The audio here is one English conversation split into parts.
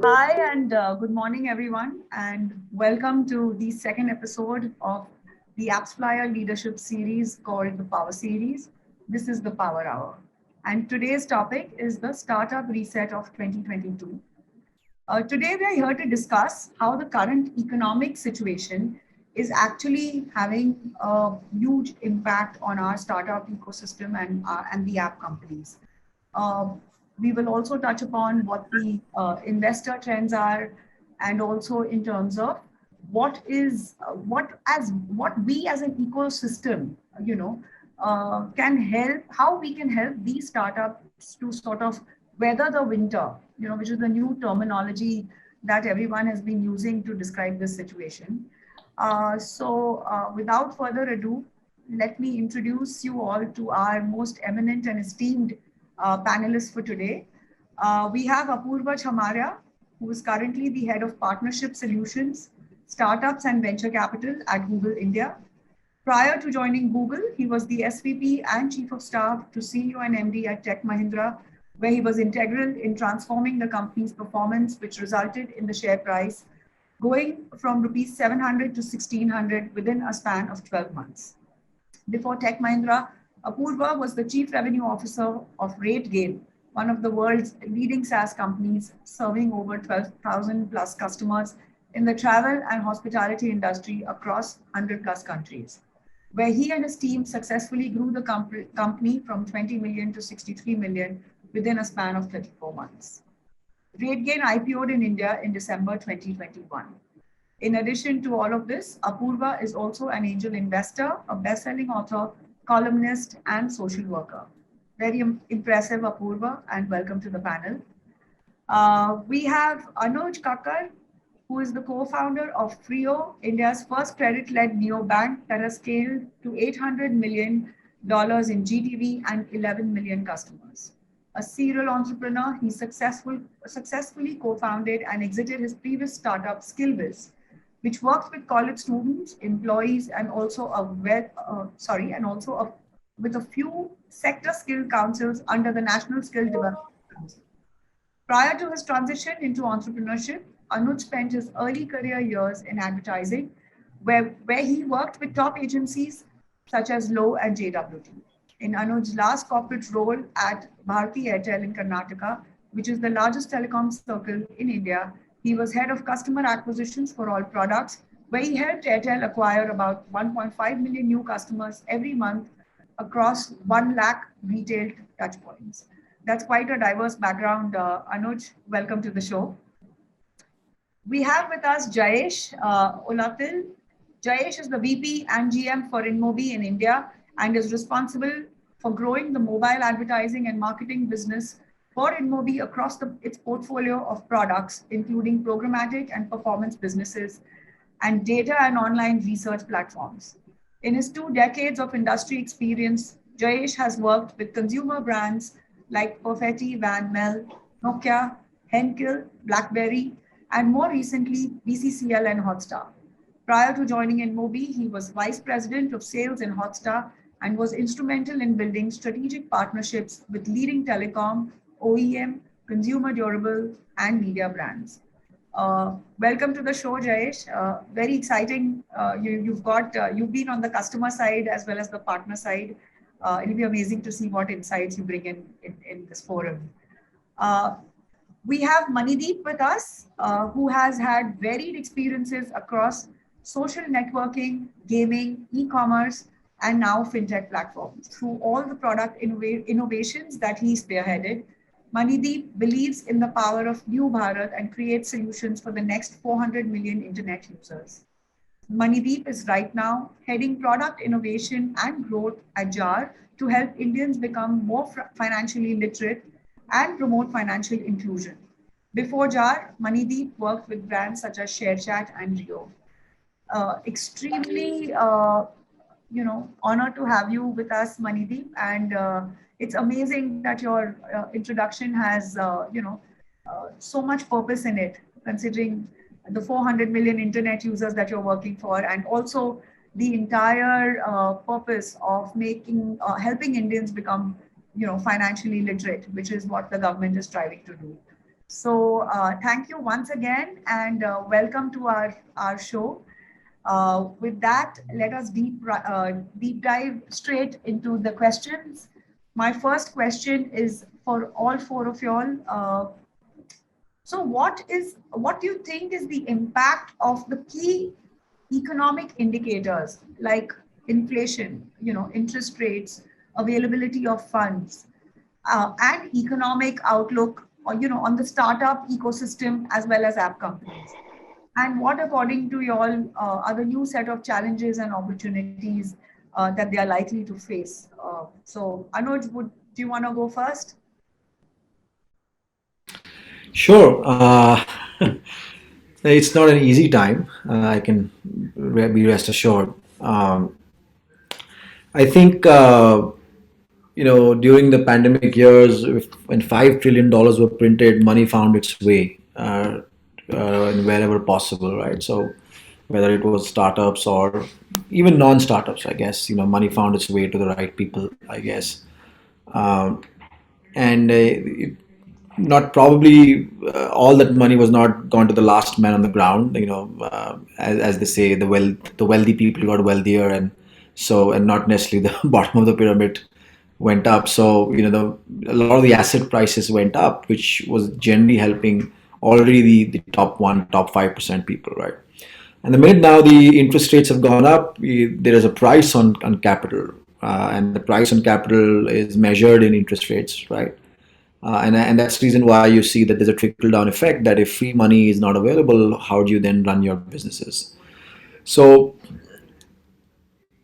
Hi and good morning, everyone, and welcome to the second episode of the AppsFlyer leadership series called the Power Series. This is the Power Hour, and today's topic is the Startup Reset of 2022. Today, we are here to discuss how the current economic situation is actually having a huge impact on our startup ecosystem and the app companies. Uh, we will also touch upon what the investor trends are, and also in terms of what we as an ecosystem, can help, how we can help these startups to sort of weather the winter, which is the new terminology that everyone has been using to describe this situation. Without further ado, let me introduce you all to our most eminent and esteemed panelists for today. We have Apurva Chamaria, who is currently the head of partnership solutions, startups, and venture capital at Google India. Prior to joining Google, he was the SVP and Chief of Staff to CEO and MD at Tech Mahindra, where he was integral in transforming the company's performance, which resulted in the share price going from rupees 700 to 1600 within a span of 12 months. Before Tech Mahindra, Apurva was the Chief Revenue Officer of RateGain, one of the world's leading SaaS companies, serving over 12,000 plus customers in the travel and hospitality industry across 100 plus countries, where he and his team successfully grew the company from 20 million to 63 million within a span of 34 months. RateGain IPO'd in India in December 2021. In addition to all of this, Apurva is also an angel investor, a best-selling author, columnist, and social worker. Very impressive, Apurva, and welcome to the panel. We have Anuj Kakkar, who is the co-founder of Freo, India's first credit-led neobank that has scaled to $800 million in GTV and 11 million customers. A serial entrepreneur, he successfully co-founded and exited his previous startup, Skillbiz, which works with college students, employees, and also with a few sector skill councils under the National Skill Development Council. Prior to his transition into entrepreneurship, Anuj spent his early career years in advertising, where he worked with top agencies such as Lowe and JWT. In Anuj's last corporate role at Bharti Airtel in Karnataka, which is the largest telecom circle in India, he was head of customer acquisitions for all products, where he helped Airtel acquire about 1.5 million new customers every month across 1 lakh retail touchpoints. That's quite a diverse background. Anuj, welcome to the show. We have with us Jayesh Olatil. Jayesh is the VP and GM for InMobi in India and is responsible for growing the mobile advertising and marketing business for InMobi across its portfolio of products, including programmatic and performance businesses and data and online research platforms. In his 2 decades of industry experience, Jayesh has worked with consumer brands like Perfetti, Van Mel, Nokia, Henkel, BlackBerry, and more recently, BCCL and Hotstar. Prior to joining InMobi, he was vice president of sales in Hotstar and was instrumental in building strategic partnerships with leading telecom, OEM, consumer durable, and media brands. Welcome to the show, Jayesh. Very exciting. You've been on the customer side as well as the partner side. It'll be amazing to see what insights you bring in this forum. Uh, we have Manideep with us, who has had varied experiences across social networking, gaming, e-commerce, and now fintech platforms. Through all the product innovations that he spearheaded, Manideep believes in the power of New Bharat and creates solutions for the next 400 million internet users. Manideep is right now heading product innovation and growth at JAR to help Indians become more financially literate and promote financial inclusion. Before JAR, Manideep worked with brands such as ShareChat and Rio. Extremely, honored to have you with us, Manideep, and it's amazing that your introduction has, so much purpose in it, considering the 400 million internet users that you're working for, and also the entire purpose of helping Indians become, financially literate, which is what the government is striving to do. So thank you once again and welcome to our show. With that, let us deep dive straight into the questions. My first question is for all four of y'all. So what do you think is the impact of the key economic indicators like inflation, interest rates, availability of funds, and economic outlook, or on the startup ecosystem as well as app companies? And what, according to you all, are the new set of challenges and opportunities that they are likely to face? So, Anuj, do you want to go first? Sure. It's not an easy time. I can be rest assured. I think during the pandemic years, when $5 trillion were printed, money found its way in wherever possible, right? So whether it was startups or even non-startups, I guess money found its way to the right people, I guess. Um, and not probably all that money was not gone to the last man on the ground. As they say, the wealthy people got wealthier, and not necessarily the bottom of the pyramid went up. So a lot of the asset prices went up, which was generally helping already the top 5% people, right? And the minute now the interest rates have gone up, there is a price on capital, and the price on capital is measured in interest rates, right? And that's the reason why you see that there's a trickle down effect, that if free money is not available, how do you then run your businesses? So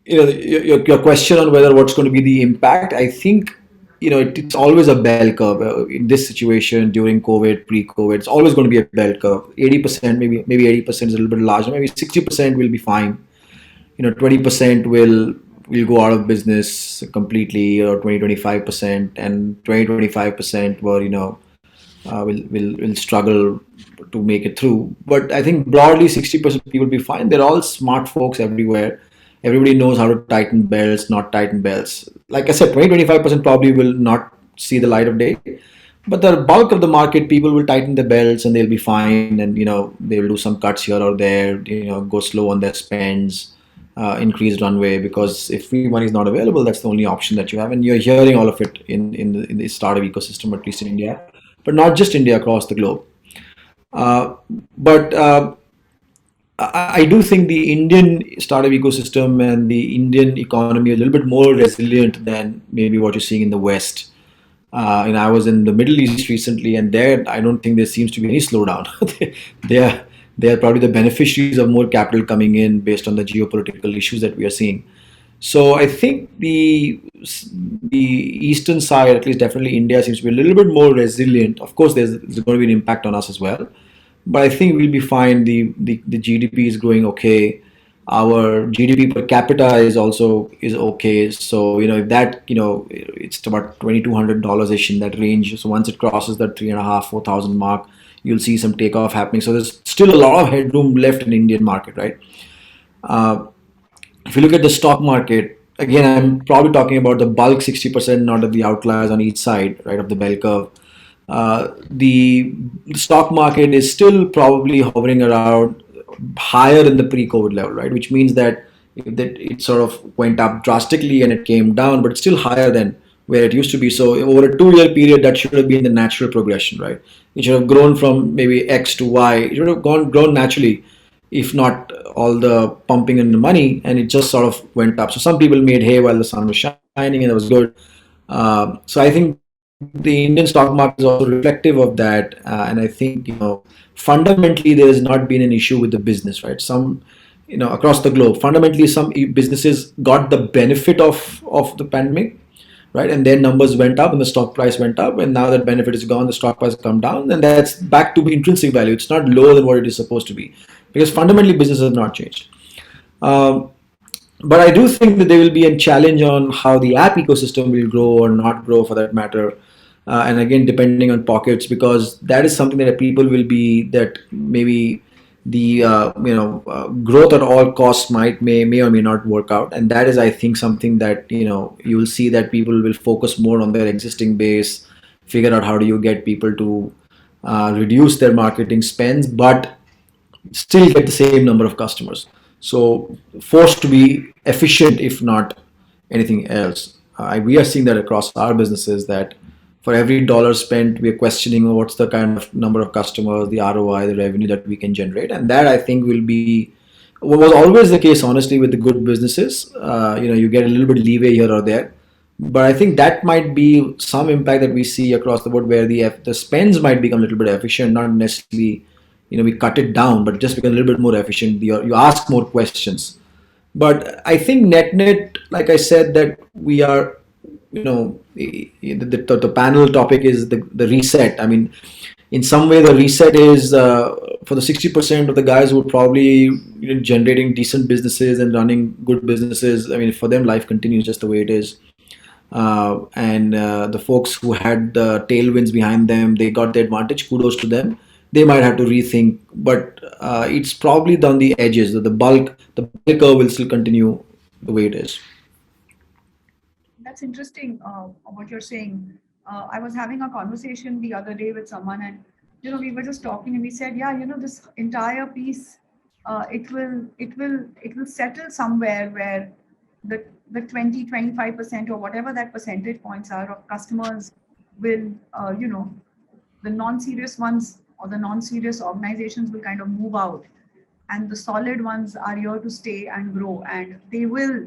your question on whether what's going to be the impact, I think it's always a bell curve. In this situation during COVID, pre-COVID, it's always going to be a bell curve. 80%, maybe 80% is a little bit larger, maybe 60% will be fine. 20% will go out of business completely, or 20-25%, and 20-25% were will struggle to make it through. But I think broadly 60% people will be fine. They're all smart folks everywhere. Everybody knows how to tighten belts, not tighten belts. Like I said, 20-25% probably will not see the light of day. But the bulk of the market, people will tighten the belts and they'll be fine, and they'll do some cuts here or there, go slow on their spends, increase runway, because if free money is not available, that's the only option that you have. And you're hearing all of it in the startup ecosystem, at least in India, but not just India, across the globe. Uh, but I do think the Indian startup ecosystem and the Indian economy are a little bit more resilient than maybe what you're seeing in the West. And I was in the Middle East recently, and there I don't think there seems to be any slowdown. they are they are probably the beneficiaries of more capital coming in based on the geopolitical issues that we are seeing. So I think the eastern side, at least definitely India, seems to be a little bit more resilient. Of course, there's going to be an impact on us as well, but I think we'll be fine. The GDP is growing okay. Our GDP per capita is okay. So if that it's about $2,200 ish, in that range. So once it crosses that 3,500-4,000 mark, you'll see some takeoff happening. So there's still a lot of headroom left in the Indian market, right? Uh, if you look at the stock market, again, I'm probably talking about the bulk 60%, not of the outliers on each side, right, of the bell curve. The stock market is still probably hovering around higher than the pre-COVID level, right? Which means that it sort of went up drastically and it came down, but it's still higher than where it used to be. So over a 2 year period, that should have been the natural progression, right? It should have grown from maybe X to Y. It should have grown naturally, if not all the pumping in the money, and it just sort of went up. So some people made hay while the sun was shining, and it was good. So I think the Indian stock market is also reflective of that, and I think fundamentally there has not been an issue with the business, right? Some across the globe, fundamentally some businesses got the benefit of the pandemic, right? And their numbers went up and the stock price went up, and now that benefit is gone, the stock price come down, and that's back to intrinsic value. It's not lower than what it is supposed to be, because fundamentally business has not changed. Um, but I do think that there will be a challenge on how the app ecosystem will grow or not grow, for that matter. And again, depending on pockets, because that is something that people will be, that maybe the growth at all costs may or may not work out, and that is, I think, something that you will see that people will focus more on their existing base, figure out how do you get people to reduce their marketing spends, but still get the same number of customers. So forced to be efficient, if not anything else. We are seeing that across our businesses, that for every dollar spent, we are questioning what's the kind of number of customers, the ROI, the revenue that we can generate, and that I think will be what was always the case, honestly, with the good businesses. You get a little bit leeway here or there, but I think that might be some impact that we see across the board, where the spends might become a little bit efficient, not necessarily we cut it down, but just become a little bit more efficient. You ask more questions. But I think net, like I said, that we are, the panel topic is the reset. I mean, in some way, the reset is for the 60% of the guys who are probably generating decent businesses and running good businesses. I mean, for them, life continues just the way it is. And the folks who had the tailwinds behind them, they got the advantage. Kudos to them. They might have to rethink, but it's probably on the edges. The bell curve will still continue the way it is. That's interesting, what you're saying. I was having a conversation the other day with someone, and we were just talking, and we said, yeah, this entire piece, it will settle somewhere where the 20-25% or whatever that percentage points are of customers will, the non-serious ones or the non-serious organizations will kind of move out, and the solid ones are here to stay and grow, and they will,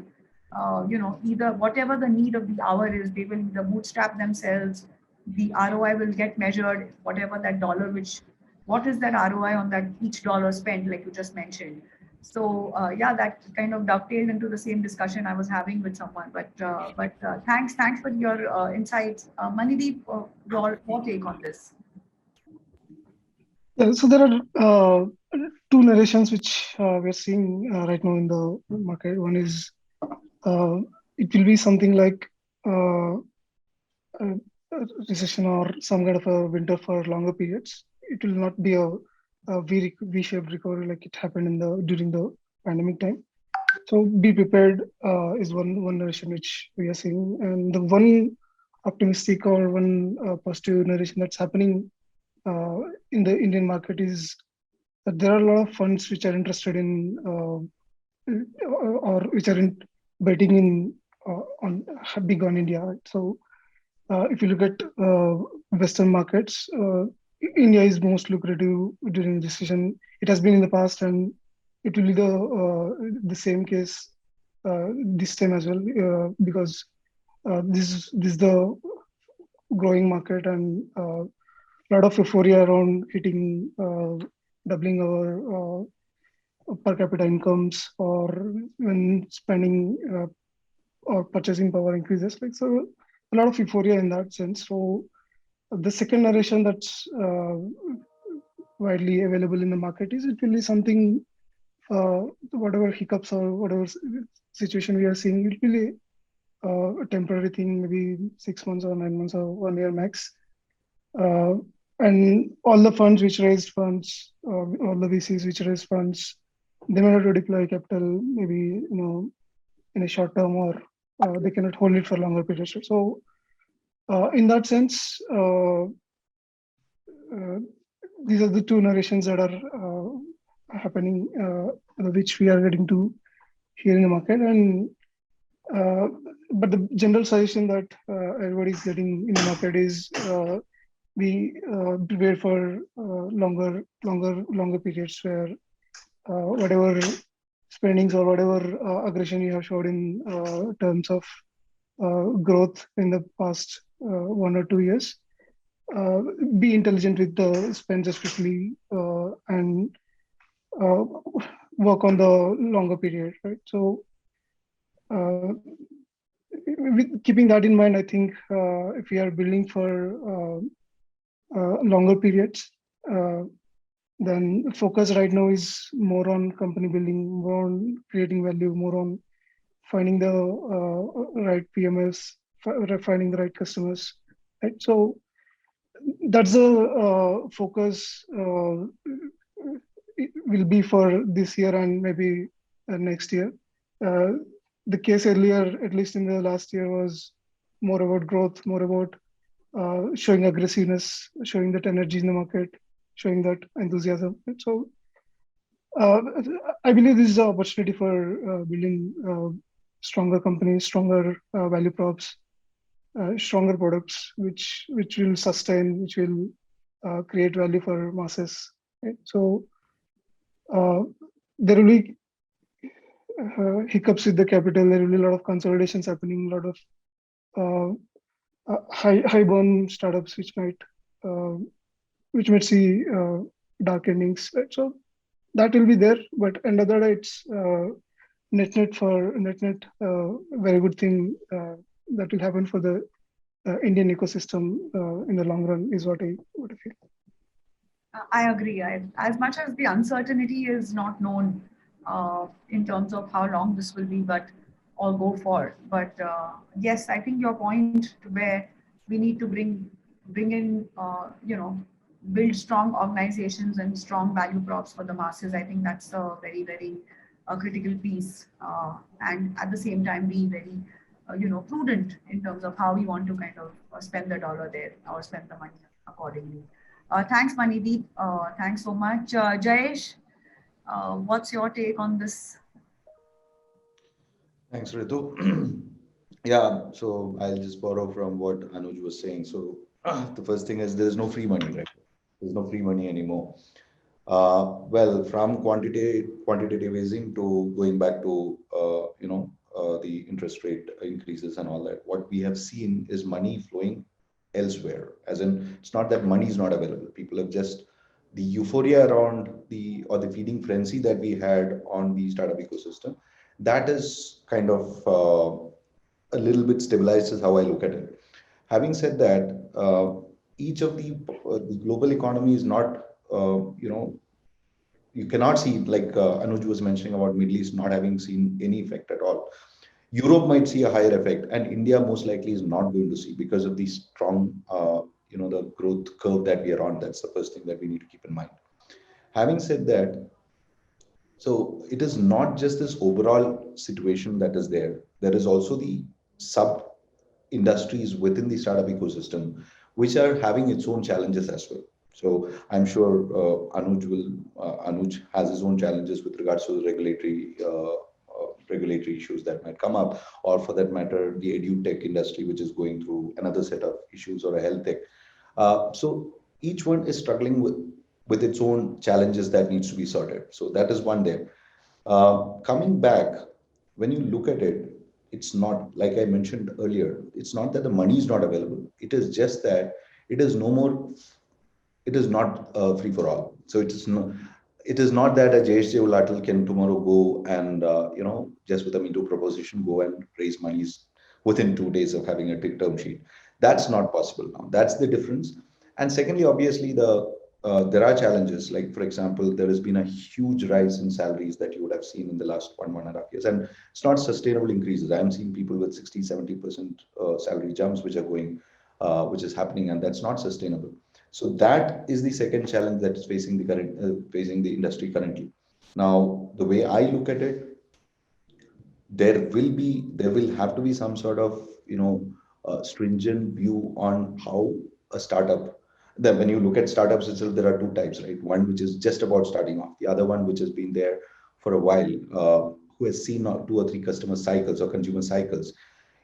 either whatever the need of the hour is, they will either bootstrap themselves. The ROI will get measured, whatever that dollar, which what is that ROI on that each dollar spent, like you just mentioned. So yeah, that kind of dovetailed into the same discussion I was having with someone. But thanks for your insights, Manideep. Your take on this? So there are two narrations which we're seeing right now in the market. One is uh, it will be something like uh, a recession or some kind of a winter for longer periods. It will not be a V-shaped recovery like it happened in the during the pandemic time. So be prepared is one narration which we are seeing, and the one optimistic or one positive narration that's happening uh, in the Indian market is that there are a lot of funds which are interested in or which are in betting in on big on India. Right? So if you look at Western markets, India is most lucrative during this season. It has been in the past, and it will be the same case this time as well, because this is the growing market, and a lot of euphoria around hitting doubling our per capita incomes, or when spending or purchasing power increases. Like so, a lot of euphoria in that sense. So the second narration that's widely available in the market is it will be something, whatever hiccups or whatever situation we are seeing, it will be a temporary thing, maybe 6 months or 9 months or 1 year max. Uh, and all the funds which raised funds, all the VCs which raised funds, they may have to deploy capital, maybe in a short term, or they cannot hold it for longer periods. So in that sense, uh, these are the two narrations that are happening, which we are getting to hear in the market. And uh, but the general suggestion that everybody is getting in the market is we prepare for longer periods where whatever spendings or whatever aggression you have showed in terms of growth in the past 1 or 2 years, uh, be intelligent with the spends, especially, and uh, work on the longer period, right? So, uh, with keeping that in mind, I think if we are building for longer periods, uh, then focus right now is more on company building, more on creating value, more on finding the right PMS, finding the right customers, right? So that's the focus it will be for this year and maybe next year. Uh, the case earlier, at least in the last year, was more about growth, more about showing aggressiveness, showing that energy in the market, showing that enthusiasm. So uh, I believe this is an opportunity for building stronger companies, stronger value props, stronger products, which will sustain, which will create value for masses. Right? So uh, there will be hiccups with the capital. There will be a lot of consolidations happening, a lot of high burn startups uh, which might see dark endings. Right? So that will be there, but end of the day, it's net very good thing that will happen for the Indian ecosystem in the long run is what I feel. I agree. As much as the uncertainty is not known in terms of how long this will be, but or go for. But yes, I think your point to where we need to bring in, build strong organizations and strong value props for the masses. I think that's a very critical piece, and at the same time be very prudent in terms of how we want to kind of spend the dollar there or spend the money accordingly. Thanks, Manideep. Thanks so much. Jayesh, what's your take on this? Thanks, Ritu. Yeah, so I'll just borrow from what Anuj was saying. So the first thing is there's no free money, right? There's no free money anymore. Well, from quantitative easing to going back to the interest rate increases and all that, what we have seen is money flowing elsewhere. As in, it's not that money is not available. People have just the euphoria around the feeding frenzy that we had on the startup ecosystem. That is kind of a little bit stabilized, is how I look at it. Having said that, each of the global economy is not you cannot see, like Anuj was mentioning about Middle East not having seen any effect at all. Europe might see a higher effect, and India most likely is not going to see because of the strong, the growth curve that we are on. That's the first thing that we need to keep in mind. Having said that, so it is not just this overall situation that is there. There is also the sub industries within the startup ecosystem, which are having its own challenges as well. So I'm sure Anuj has his own challenges with regards to the regulatory issues that might come up, or for that matter, the edu tech industry, which is going through another set of issues, or a health tech. So each one is struggling with its own challenges that needs to be sorted. So that is one there. Coming back, when you look at it, it's not like I mentioned earlier. It's not that the money is not available. It is just that it is no more. It is not free for all. So it is no. It is not that a JSJ Ulatal can tomorrow go and just with a Me Too proposition go and raise monies within 2 days of having a term sheet. That's not possible now. That's the difference. And secondly, obviously, there are challenges. Like for example, there has been a huge rise in salaries that you would have seen in the last 1.5 years, and it's not sustainable increases. I'm seeing people with 60, 70% salary jumps, which are going, which is happening, and that's not sustainable. So that is the second challenge that is facing the industry currently. Now, the way I look at it, there will have to be some sort of stringent view on how a startup. Then when you look at startups itself, there are two types, right? One which is just about starting off, the other one which has been there for a while, who has seen two or three customer cycles or consumer cycles.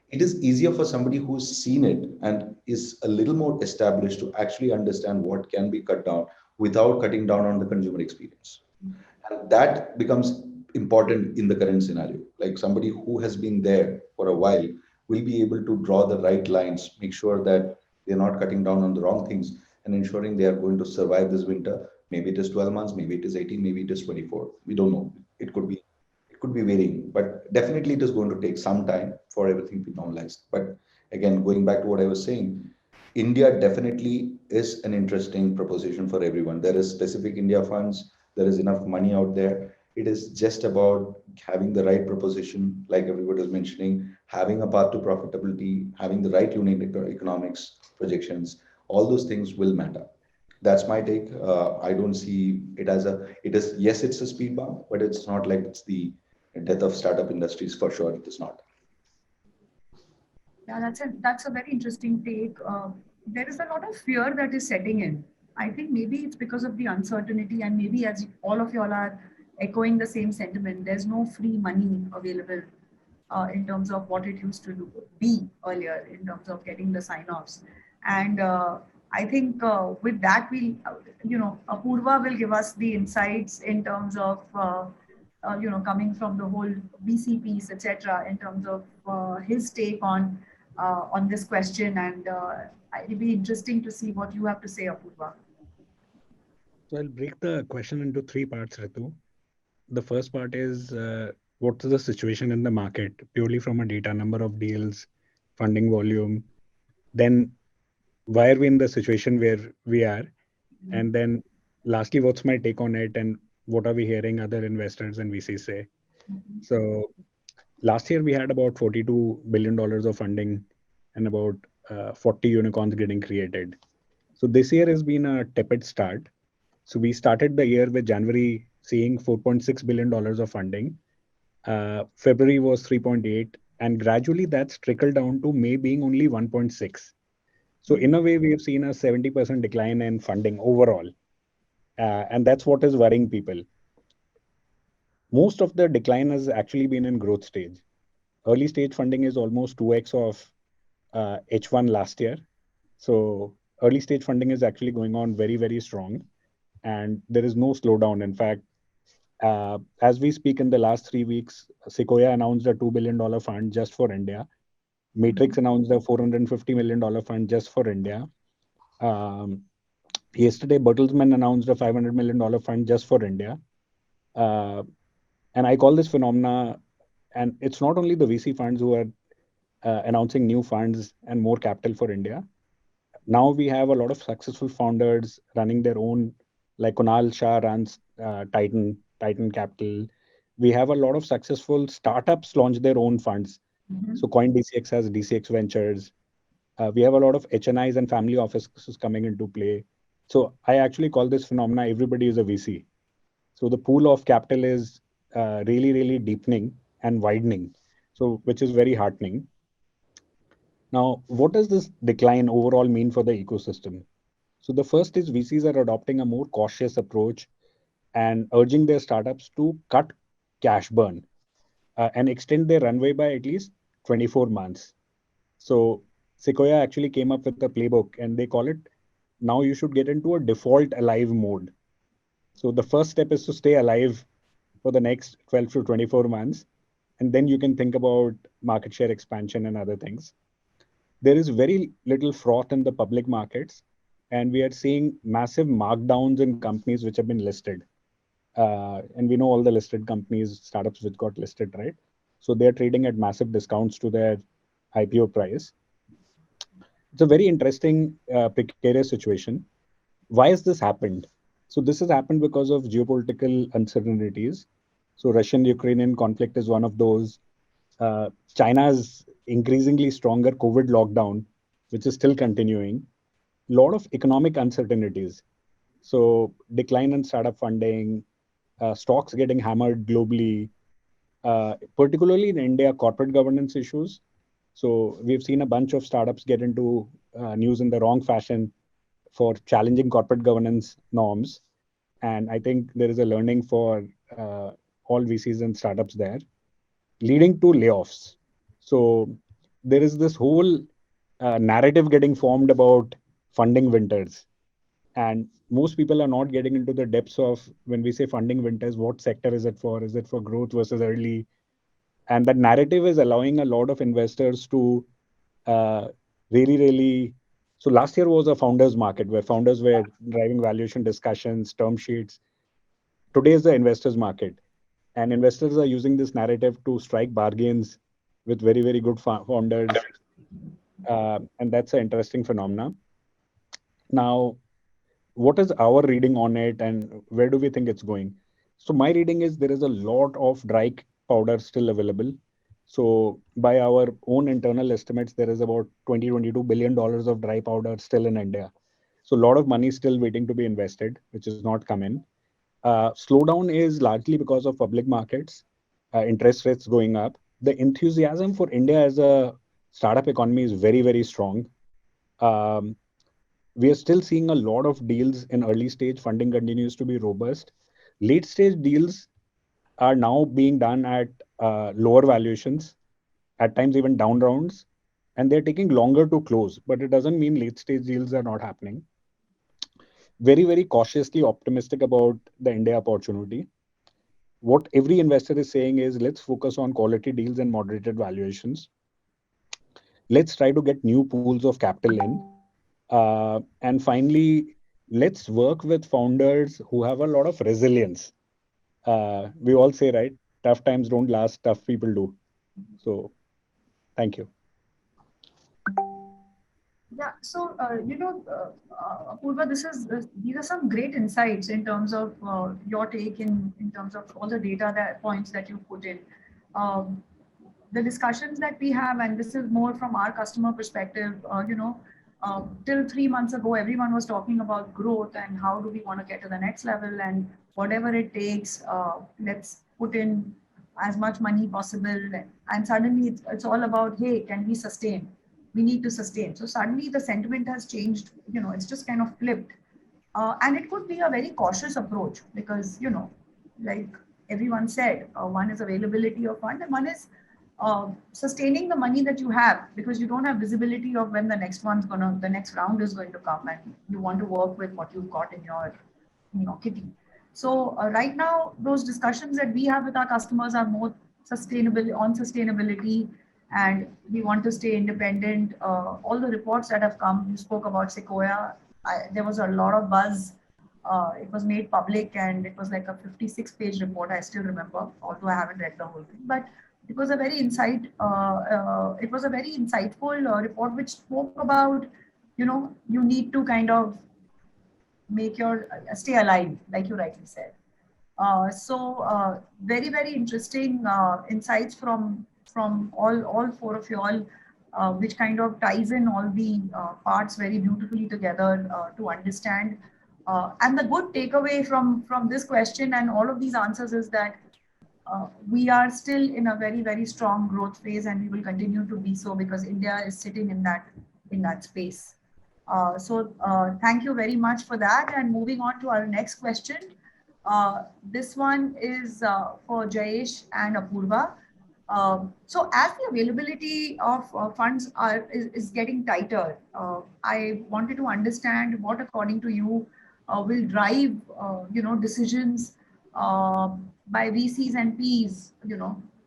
It is easier for somebody who's seen it and is a little more established to actually understand what can be cut down without cutting down on the consumer experience. And that becomes important in the current scenario. Like somebody who has been there for a while will be able to draw the right lines, make sure that they're not cutting down on the wrong things, and ensuring they are going to survive this winter. Maybe it is 12 months, maybe it is 18, maybe it is 24. We don't know. It could be varying, but definitely it is going to take some time for everything to be normalized. But again, going back to what I was saying, India definitely is an interesting proposition for everyone. There is specific India funds. There is enough money out there. It is just about having the right proposition, like everybody was mentioning, having a path to profitability, having the right unit economics projections. All those things will matter. That's my take. I don't see it as it is, yes, it's a speed bump, but it's not like it's the death of startup industries for sure. It is not. Yeah, that's a very interesting take. there is a lot of fear that is setting in. I think maybe it's because of the uncertainty, and maybe as all of y'all are echoing the same sentiment, there's no free money available in terms of what it used to be earlier in terms of getting the sign-offs. And I think with that, Apurva will give us the insights in terms of coming from the whole VC piece, etc., in terms of his take on this question, and it'll be interesting to see what you have to say, Apurva. So I'll break the question into three parts, Ritu. The first part is what is the situation in the market, purely from a data, number of deals, funding volume. Then why are we in the situation where we are? And then lastly, what's my take on it and what are we hearing other investors and VCs say? So last year we had about $42 billion of funding and about 40 unicorns getting created. So this year has been a tepid start. So we started the year with January seeing $4.6 billion of funding. February was 3.8, and gradually that's trickled down to May being only 1.6. So in a way, we have seen a 70% decline in funding overall, and that's what is worrying people. Most of the decline has actually been in growth stage. Early stage funding is almost 2x of H1 last year. So early stage funding is actually going on very, very strong, and there is no slowdown. In fact, as we speak, in the last 3 weeks, Sequoia announced a $2 billion fund just for India. Matrix announced a $450 million fund just for India. Um, Yesterday, Bertelsmann announced a $500 million fund just for India. Uh, and I call this phenomena, and it's not only the VC funds who are announcing new funds and more capital for India. Now we have a lot of successful founders running their own, like Kunal Shah runs Titan Capital. We have a lot of successful startups launch their own funds. So CoinDCX has DCX Ventures. We have a lot of HNIs and family offices coming into play. So I actually call this phenomena everybody is a VC. So the pool of capital is really, really deepening and widening. So which is very heartening. Now, what does this decline overall mean for the ecosystem? So the first is VCs are adopting a more cautious approach and urging their startups to cut cash burn and extend their runway by at least 24 months. So Sequoia actually came up with a playbook and they call it now you should get into a default alive mode. So the first step is to stay alive for the next 12 to 24 months. And then you can think about market share expansion and other things. There is very little froth in the public markets. And we are seeing massive markdowns in companies which have been listed. And we know all the listed companies, startups which got listed, right? So they're trading at massive discounts to their IPO price. It's a very interesting, precarious situation. Why has this happened? So this has happened because of geopolitical uncertainties. So Russian-Ukrainian conflict is one of those. China's increasingly stronger COVID lockdown, which is still continuing. Lot of economic uncertainties. So decline in startup funding, stocks getting hammered globally, particularly in India, corporate governance issues. So we've seen a bunch of startups get into news in the wrong fashion for challenging corporate governance norms. And I think there is a learning for all VCs and startups there, leading to layoffs. So there is this whole narrative getting formed about funding winters. And most people are not getting into the depths of when we say funding winters, what sector is it for? Is it for growth versus early? And that narrative is allowing a lot of investors to uh, really. So last year was a founders market where founders were driving valuation discussions, term sheets. Today is the investors market, and investors are using this narrative to strike bargains with very good founders, and that's an interesting phenomenon. Now, what is our reading on it, and where do we think it's going? So my reading is there is a lot of dry powder still available. So by our own internal estimates, there is about 22 billion dollars of dry powder still in India. So a lot of money still waiting to be invested, which is not come in. Slowdown is largely because of public markets, interest rates going up. The enthusiasm for India as a startup economy is very strong. Um, We are still seeing a lot of deals in early stage. Funding continues to be robust. Late stage deals are now being done at lower valuations, at times even down rounds, and they're taking longer to close. But it doesn't mean late stage deals are not happening. Very, very cautiously optimistic about the India opportunity. What every investor is saying is let's focus on quality deals and moderated valuations. Let's try to get new pools of capital in. And finally, let's work with founders who have a lot of resilience. We all say, right, tough times don't last, tough people do. So, thank you. Yeah, so Apurva, these are some great insights in terms of your take in terms of all the data that points that you put in. Um, the discussions that we have, and this is more from our customer perspective, till 3 months ago, everyone was talking about growth and how do we want to get to the next level and whatever it takes, let's put in as much money possible. And suddenly it's all about, hey, can we sustain? We need to sustain. So suddenly the sentiment has changed, it's just kind of flipped. And it could be a very cautious approach because, like everyone said, one is availability of fund and one is sustaining the money that you have because you don't have visibility of when the next round is going to come and you want to work with what you've got in your, kitty. So right now, those discussions that we have with our customers are more sustainability, and we want to stay independent. All the reports that have come, you spoke about Sequoia. There was a lot of buzz. It was made public, and it was like a 56-page report. I still remember, although I haven't read the whole thing. But it was a very insightful report which spoke about, you need to kind of make your stay alive, like you rightly said. Very, very interesting insights from all four of you all, which kind of ties in all the parts very beautifully together to understand. And the good takeaway from this question and all of these answers is that we are still in a very, very strong growth phase, and we will continue to be so because India is sitting in that space. Thank you very much for that. And moving on to our next question. This one is for Jayesh and Apurva. So as the availability of funds is getting tighter, I wanted to understand what, according to you, will drive decisions by VCs and Ps,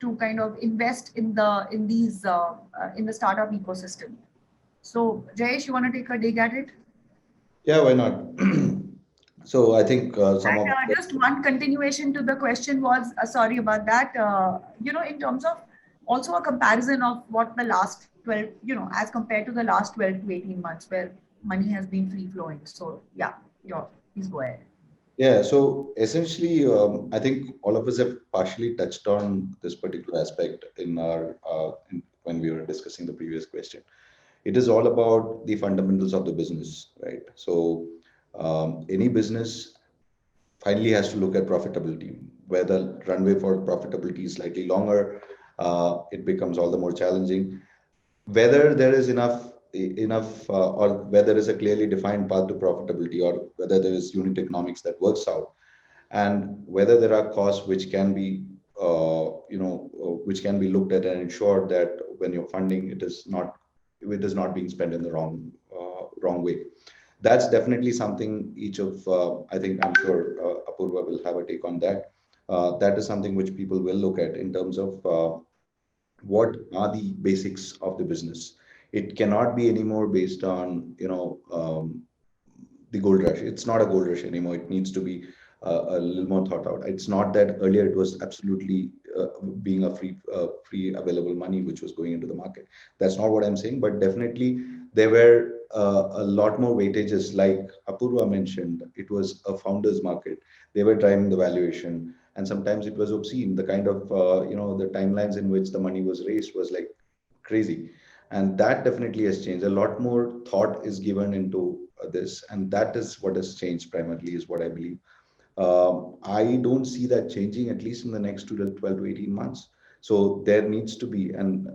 to kind of invest in the startup ecosystem. So Jayesh, you want to take a dig at it? Yeah, why not? So I think some And of just one continuation to the question was, sorry about that, in terms of also a comparison of what the last 12, as compared to the last 12 to 18 months where money has been free flowing. So yeah, please go ahead. Yeah, so essentially, I think all of us have partially touched on this particular aspect in when we were discussing the previous question. It is all about the fundamentals of the business, right? So any business finally has to look at profitability. Where the runway for profitability is slightly longer, it becomes all the more challenging. Whether there is enough or whether there is a clearly defined path to profitability, or whether there is unit economics that works out, and whether there are costs which can be which can be looked at and ensured that when you're funding it is not being spent in the wrong way. That's definitely something each of I think, I'm sure Apurva will have a take on that. That is something which people will look at in terms of what are the basics of the business. It cannot be anymore based on the gold rush. It's not a gold rush anymore. It needs to be a little more thought out. It's not that earlier it was absolutely being a free available money which was going into the market. That's not what I'm saying, but definitely there were a lot more weightages. Like Apurva mentioned, it was a founder's market. They were driving the valuation, and sometimes it was obscene. The kind of the timelines in which the money was raised was like crazy, and that definitely has changed. A lot more thought is given into this, and that is what has changed primarily, is what I believe. I don't see that changing, at least in the next 12 to 18 months. So there needs to be, and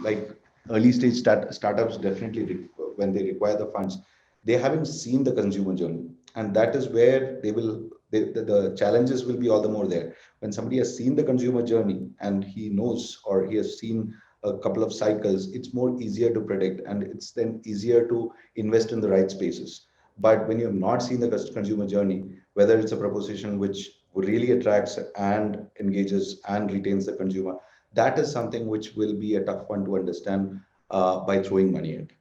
like early stage startups definitely, when they require the funds, they haven't seen the consumer journey, and that is where the challenges will be all the more there. When somebody has seen the consumer journey and he knows, or he has seen a couple of cycles, it's more easier to predict, and it's then easier to invest in the right spaces. But when you have not seen the consumer journey, whether it's a proposition which really attracts and engages and retains the consumer, that is something which will be a tough one to understand by throwing money at.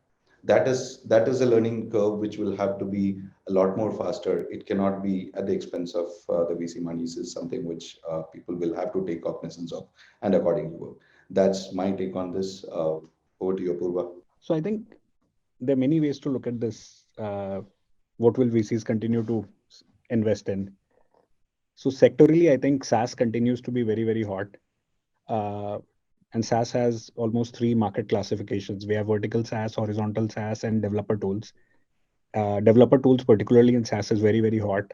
That is a learning curve which will have to be a lot more faster. It cannot be at the expense of the VC monies. Is something which people will have to take cognizance of and accordingly work. That's my take on this. Over to you, Purva. So I think there are many ways to look at this. What will VCs continue to invest in? So sectorally, I think SaaS continues to be very, very hot. Uh, and SaaS has almost three market classifications. We have vertical SaaS, horizontal SaaS, and developer tools. Developer tools, particularly in SaaS, is very, very hot.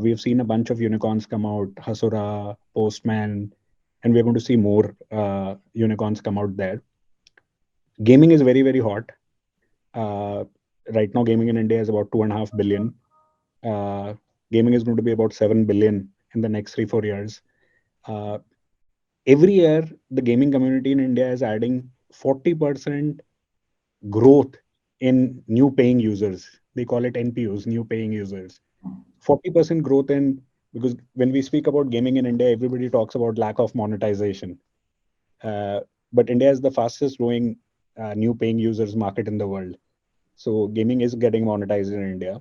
We've seen a bunch of unicorns come out, Hasura, Postman, and we're going to see more unicorns come out there. Gaming is very, very hot. Uh, right now, gaming in India is about 2.5 billion. Uh, Gaming is going to be about 7 billion in the next 3-4 years. Uh, every year, the gaming community in India is adding 40% growth in new paying users. They call it NPUs, new paying users. 40% growth in, because when we speak about gaming in India, everybody talks about lack of monetization. But India is the fastest growing new paying users market in the world. So gaming is getting monetized in India.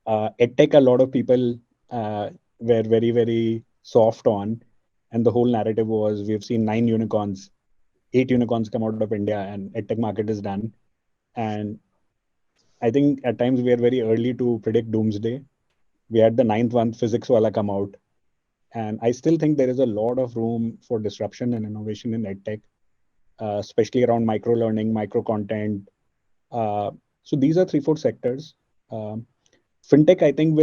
EdTech, a lot of people were very, very soft on. And the whole narrative was we've seen 8 unicorns come out of India, and EdTech market is done. And I think at times we are very early to predict doomsday. We had the ninth one, physics wala, come out. And I still think there is a lot of room for disruption and innovation in EdTech, especially around micro learning, micro content. So these are 3-4 sectors. Fintech, I think,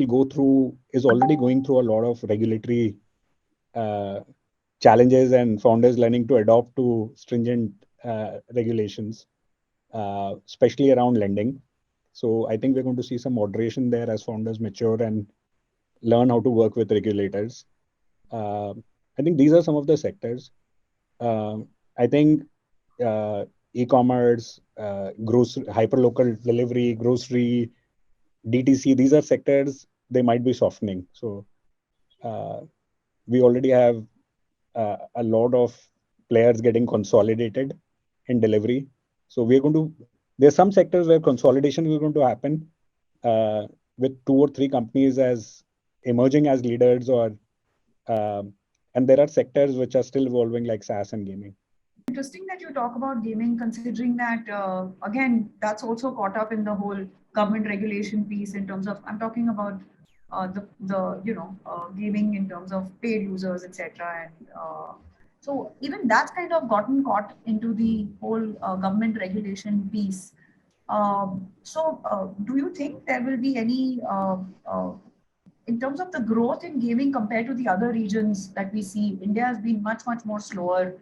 is already going through a lot of regulatory challenges and founders learning to adopt to stringent regulations, especially around lending. So I think we're going to see some moderation there as founders mature and learn how to work with regulators. I think these are some of the sectors. I think e-commerce, hyperlocal delivery, grocery, DTC, these are sectors, they might be softening. So we already have a lot of players getting consolidated in delivery. So there's some sectors where consolidation is going to happen with 2 or 3 companies as emerging as leaders, and there are sectors which are still evolving like SaaS and gaming. Interesting that you talk about gaming, considering that again, that's also caught up in the whole government regulation piece in terms of, I'm talking about the gaming in terms of paid users, etc. And so even that's kind of gotten caught into the whole government regulation piece. Do you think there will be any in terms of the growth in gaming compared to the other regions that we see? India has been much, much more slower,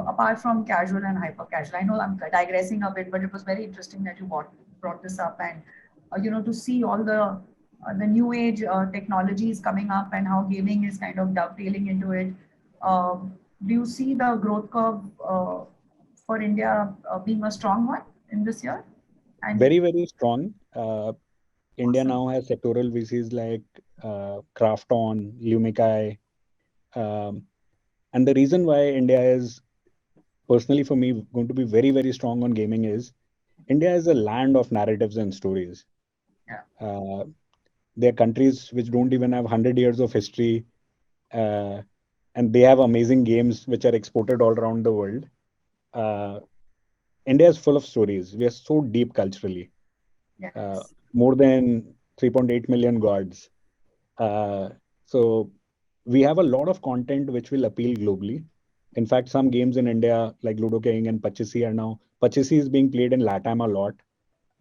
apart from casual and hyper casual. I know I'm digressing a bit, but it was very interesting that you brought this up, and to see all the new age technologies coming up and how gaming is kind of dovetailing into it. Do you see the growth curve for India being a strong one in this year? And Very, very strong. India awesome. now has sectoral VCs like Krafton, Lumikai. And the reason why India is, personally for me, going to be very, very strong on gaming is India is a land of narratives and stories. Yeah. There are countries which don't even have 100 years of history, and they have amazing games which are exported all around the world. India is full of stories. We are so deep culturally. Yes. More than 3.8 million gods. So we have a lot of content which will appeal globally. In fact, some games in India like Ludo King and Pachisi are now, Pachisi is being played in LATAM a lot.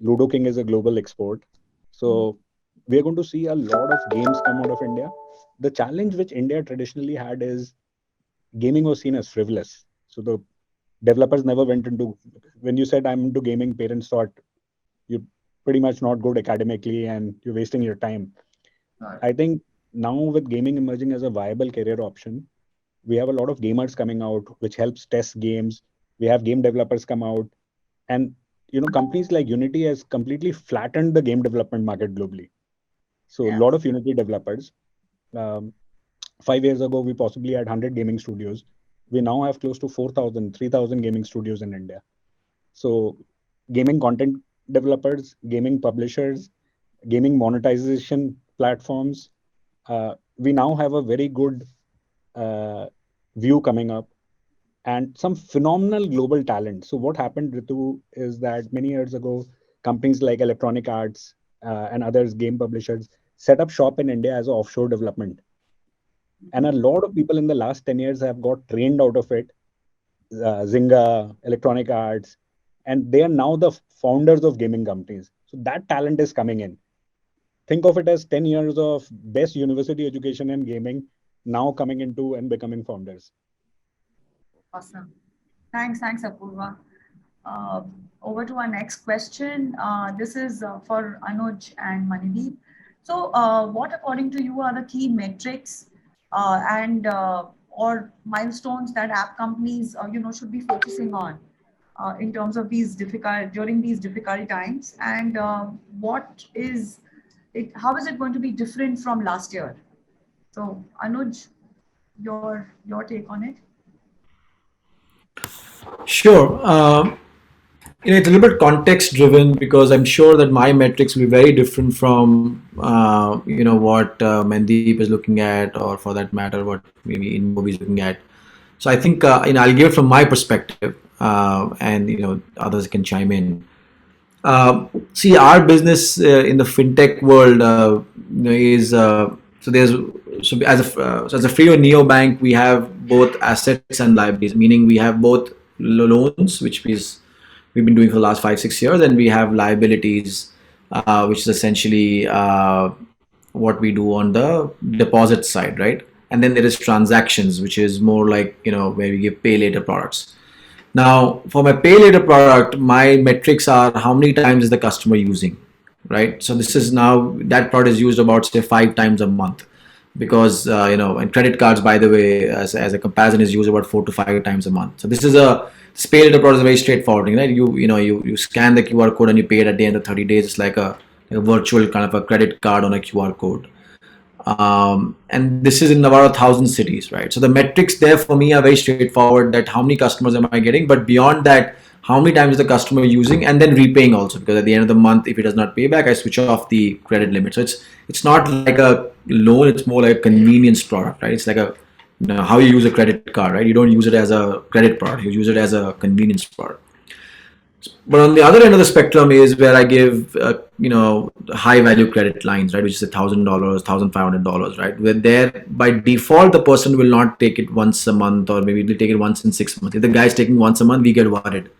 Ludo King is a global export. So we're going to see a lot of games come out of India. The challenge which India traditionally had is gaming was seen as frivolous. So the developers never went into, when you said I'm into gaming, parents thought you're pretty much not good academically and you're wasting your time. Right. I think now with gaming emerging as a viable career option, we have a lot of gamers coming out, which helps test games. We have game developers come out, and companies like Unity has completely flattened the game development market globally. So a Yeah. lot of Unity developers. Um, 5 years ago, we possibly had 100 gaming studios. We now have close to 4,000, 3,000 gaming studios in India. So gaming content developers, gaming publishers, gaming monetization platforms. We now have a very good uh, view coming up and some phenomenal global talent. So what happened, Ritu, is that many years ago, companies like Electronic Arts and others, game publishers, set up shop in India as an offshore development. And a lot of people in the last 10 years have got trained out of it. Zynga, Electronic Arts, and they are now the founders of gaming companies. So that talent is coming in. Think of it as 10 years of best university education in gaming now coming into and becoming founders. Awesome. Thanks, Apurva. Uh, Over to our next question. This is for Anuj and Manideep. So, what, according to you, are the key metrics and or milestones that app companies, should be focusing on in terms of these difficult times? And what is it? How is it going to be different from last year? So, Anuj, your take on it? Sure. It's a little bit context driven because I'm sure that my metrics will be very different from what Mandeep is looking at, or for that matter, what maybe InMobi is looking at. So I think I'll give it from my perspective, and others can chime in. See, our business in the fintech world is so there's so as a Freo neobank, we have both assets and liabilities, meaning we have both loans, which we've been doing for the last 5-6 years, and we have liabilities, which is essentially what we do on the deposit side, right? And then there is transactions, which is more like where we give pay later products. Now, for my pay later product, my metrics are how many times is the customer using, right? So this is now that product is used about say 5 times a month, because and credit cards, by the way, as a comparison, is used about 4 to 5 times a month. So this pay later product is very straightforward, right? You scan the QR code and you pay it at the end of 30 days. It's like a virtual kind of a credit card on a QR code. And this is in about 1,000 cities, right? So the metrics there for me are very straightforward, that how many customers am I getting, but beyond that, how many times is the customer using, and then repaying also, because at the end of the month, if he does not pay back, I switch off the credit limit. So it's not like a loan, it's more like a convenience product, right? It's like how you use a credit card, right? You don't use it as a credit product, you use it as a convenience product. But on the other end of the spectrum is where I give high value credit lines, right, which is $1,000, $1,500, right, where there by default the person will not take it once a month, or maybe they'll take it once in 6 months. If the guy's taking once a month, we get worried,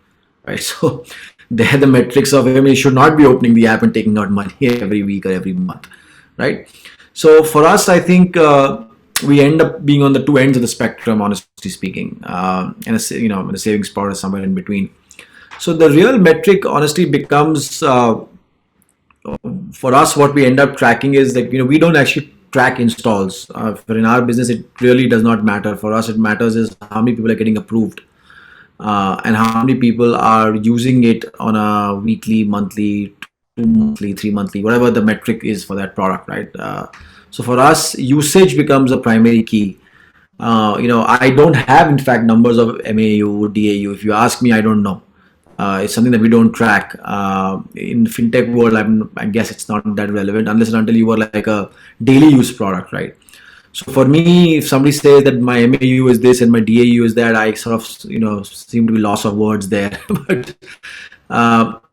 right? So there the metrics of him, he should not be opening the app and taking out money every week or every month, right? So for us, I think we end up being on the two ends of the spectrum, honestly speaking, and the savings part is somewhere in between. So the real metric, honestly, becomes for us, what we end up tracking is that we don't actually track installs. For in our business, it really does not matter. For us, it matters is how many people are getting approved, and how many people are using it on a weekly, monthly, 2 monthly, 3 monthly, whatever the metric is for that product, right? So for us, usage becomes a primary key. I don't have, in fact, numbers of MAU, DAU. If you ask me, I don't know. It's something that we don't track. In fintech world, I guess it's not that relevant unless and until you are like a daily use product, right? So for me, if somebody says that my MAU is this and my DAU is that, I sort of seem to be loss of words there. But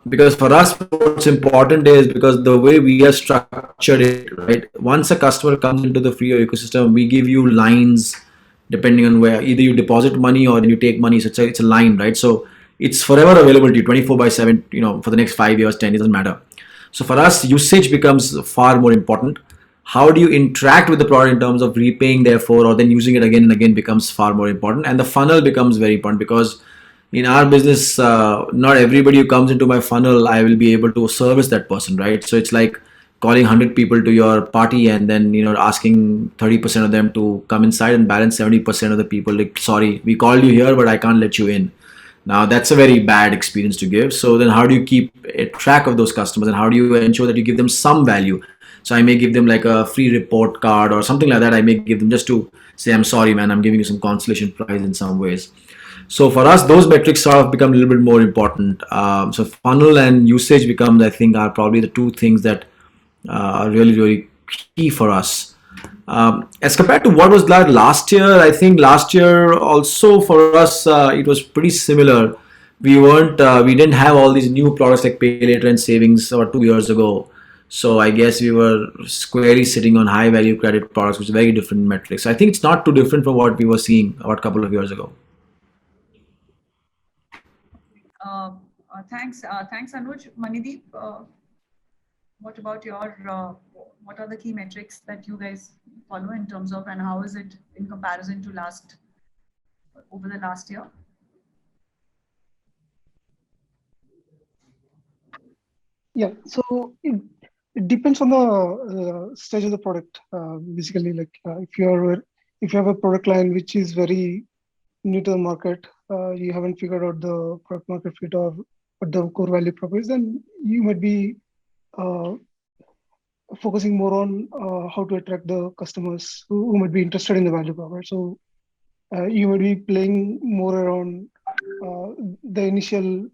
because for us, what's important is because the way we are structured it, right? Once a customer comes into the Freo ecosystem, we give you lines depending on where either you deposit money or you take money. So it's a line, right? So it's forever available to you 24/7, for the next 5 years, 10 years, doesn't matter. So for us, usage becomes far more important. How do you interact with the product in terms of repaying, therefore, or then using it again and again becomes far more important. And the funnel becomes very important because in our business, not everybody who comes into my funnel, I will be able to service that person, right? So it's like calling 100 people to your party and then, asking 30% of them to come inside and balance 70% of the people. Like, sorry, we called you here, but I can't let you in. Now, that's a very bad experience to give. So then how do you keep a track of those customers and how do you ensure that you give them some value? So I may give them like a free report card or something like that. I may give them just to say, I'm sorry, man, I'm giving you some consolation prize in some ways. So for us, those metrics sort of become a little bit more important. So funnel and usage becomes, I think, are probably the two things that are really, really key for us. As compared to what was like last year, I think last year also for us it was pretty similar. We didn't have all these new products like Pay Later and Savings or 2 years ago. So I guess we were squarely sitting on high value credit products, which is very different metrics. So I think it's not too different from what we were seeing about a couple of years ago. Thanks, Anuj. Manideep, what about what are the key metrics that you guys follow in terms of, and how is it in comparison to over the last year? Yeah, so it depends on the stage of the product. Basically, like if you have a product line which is very new to the market, you haven't figured out the product market fit or what the core value prop is, then you might be uh, focusing more on how to attract the customers who might be interested in the value prop. Right? So you might be playing more around the initial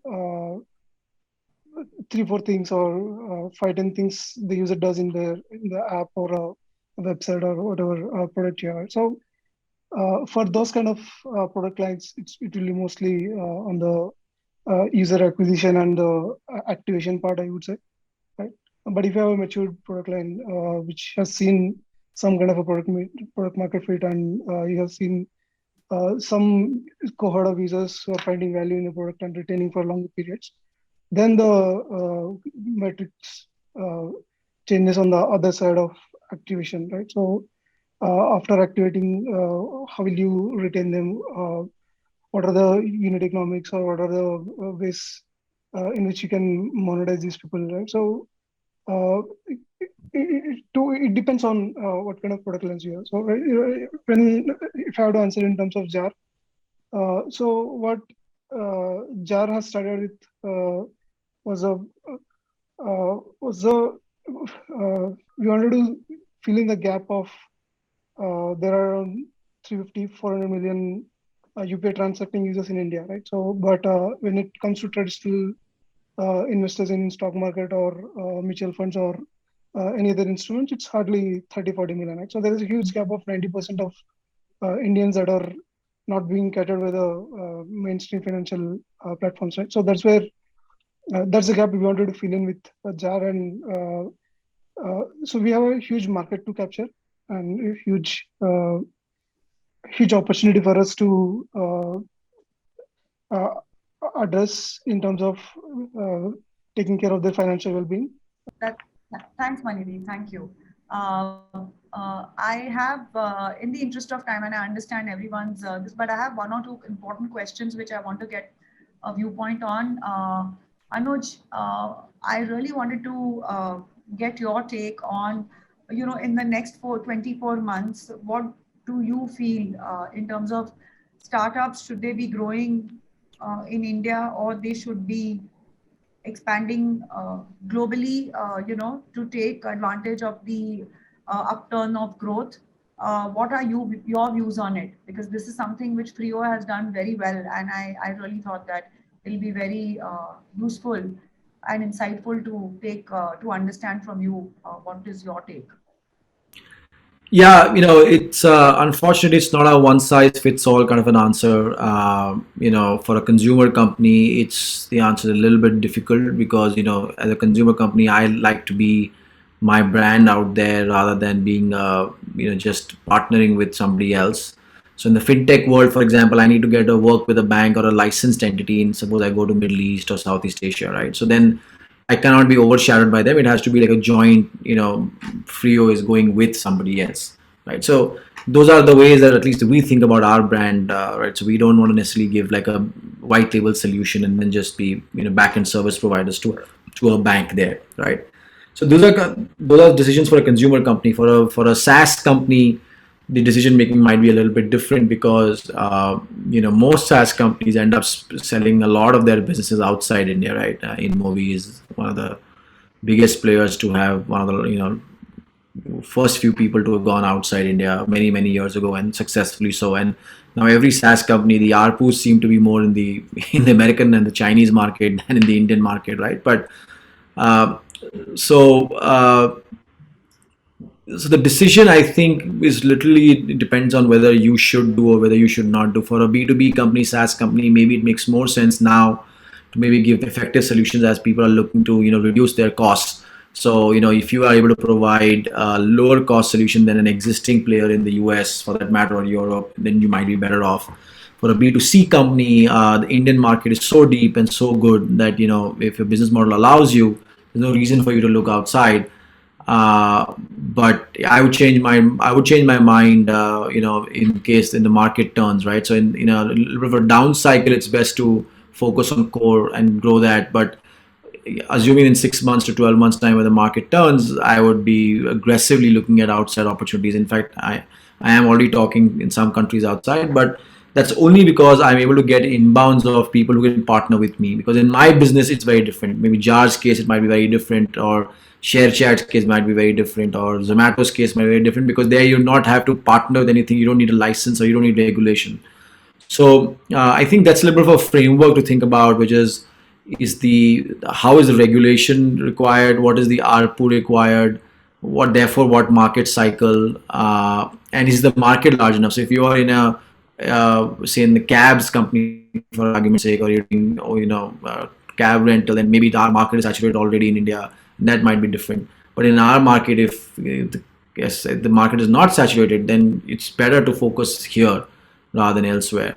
3 4 things or 5 10 things the user does in the app or a website or whatever product you have. So for those kind of product lines, it will be mostly on the user acquisition and the activation part, I would say, right? But if you have a matured product line which has seen some kind of a product market fit and you have seen some cohort of users who are finding value in the product and retaining for longer periods, then the metrics uh, changes on the other side of activation, right? So after activating, how will you retain them? What are the unit economics or what are the ways in which you can monetize these people, right? So it depends on what kind of product lens you have. So when if I have to answer in terms of jar, so what jar has started with was a was a we wanted to fill in the gap of there are around 350 400 million UPI transacting users in India, right? So but when it comes to traditional investors in stock market or mutual funds or any other instruments, it's hardly 30 40 million, right? So there is a huge gap of 90% of Indians that are not being catered by the mainstream financial platforms, right? So that's the gap we wanted to fill in with jar, and so we have a huge market to capture and a huge opportunity for us to uh, address in terms of uh, taking care of their financial well-being. That, Thanks, Manideep. Thank you. I have, in the interest of time, and I understand everyone's this, but I have one or two important questions which I want to get a viewpoint on. Anuj, I really wanted to get your take on, in the next 24 months, what do you feel in terms of startups? Should they be growing in India, or they should be expanding globally, to take advantage of the upturn of growth? What are your views on it? Because this is something which Freo has done very well, and I really thought that it'll be very useful and insightful to understand from you what is your take. Yeah, it's unfortunately it's not a one size fits all kind of an answer. For a consumer company, it's the answer is a little bit difficult because as a consumer company, I like to be my brand out there rather than being just partnering with somebody else. So in the fintech world, for example, I need to get a work with a bank or a licensed entity. And suppose I go to Middle East or Southeast Asia, right? So then I cannot be overshadowed by them. It has to be like a joint, Freo is going with somebody else, right? So those are the ways that at least we think about our brand, right? So we don't want to necessarily give like a white label solution and then just be back end service providers to a bank there, right? So those are decisions for a consumer company. For a SaaS company, the decision making might be a little bit different because most SaaS companies end up selling a lot of their businesses outside India, right? InMobi is one of the biggest players to have one of the first few people to have gone outside India many years ago and successfully so. And now every SaaS company, the ARPUs seem to be more in the in the American and the Chinese market than in the Indian market, right? But uh, so uh, so the decision I think is literally it depends on whether you should do or whether you should not do. For a B2B company, SaaS company, maybe it makes more sense now to maybe give effective solutions as people are looking to reduce their costs. So if you are able to provide a lower cost solution than an existing player in the US for that matter or Europe, then you might be better off. For a B2C company, the Indian market is so deep and so good that if your business model allows you, there's no reason for you to look outside. But I would change my mind, in case in the market turns, right? So in a little bit of a down cycle, it's best to focus on core and grow that. But assuming in 6 months to 12 months time when the market turns, I would be aggressively looking at outside opportunities. In fact, I am already talking in some countries outside, but that's only because I'm able to get inbounds of people who can partner with me. Because in my business, it's very different. Maybe Jar's case, it might be very different, or ShareChat's case might be very different, or Zomato's case might be very different. Because there you not have to partner with anything. You don't need a license or you don't need regulation. So I think that's a little bit of a framework to think about, which is the how is the regulation required, what is the ARPU required, what market cycle, and is the market large enough. So if you are in a say in the cabs company for argument's sake, or you're doing cab rental, then maybe our market is saturated already in India. That might be different. But in our market, if the market is not saturated, then it's better to focus here rather than elsewhere.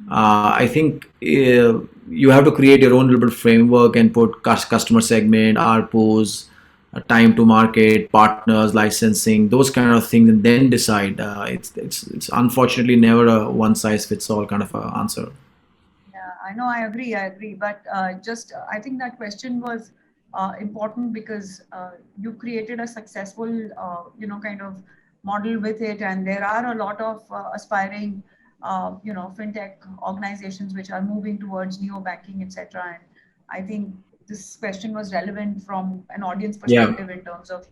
I think you have to create your own little bit framework and put customer segment, ARPUs, time to market, partners, licensing, those kind of things, and then decide. It's unfortunately never a one size fits all kind of answer. Yeah, I know, I agree. But just, I think that question was important because you created a successful, kind of model with it. And there are a lot of aspiring, fintech organizations which are moving towards neo banking, etc. And I think this question was relevant from an audience Yeah, perspective in terms of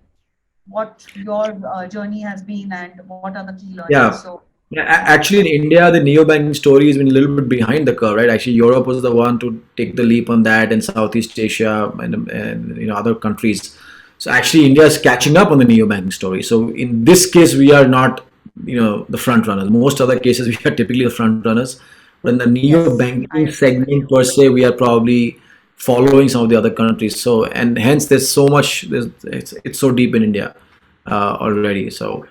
what your journey has been and what are the key learnings. yeah. So, Yeah, yeah. actually, in India, the neo-banking story has been a little bit behind the curve, right? Actually, Europe was the one to take the leap on that, and Southeast Asia and other countries. So actually, India is catching up on the neo-banking story. So in this case, we are not, the front runners. Most other cases, we are typically the front runners. But in the Yes, I neo-banking agree with segment you. per se, we are probably following some of the other countries. So and hence, there's so much. It's so deep in India already. So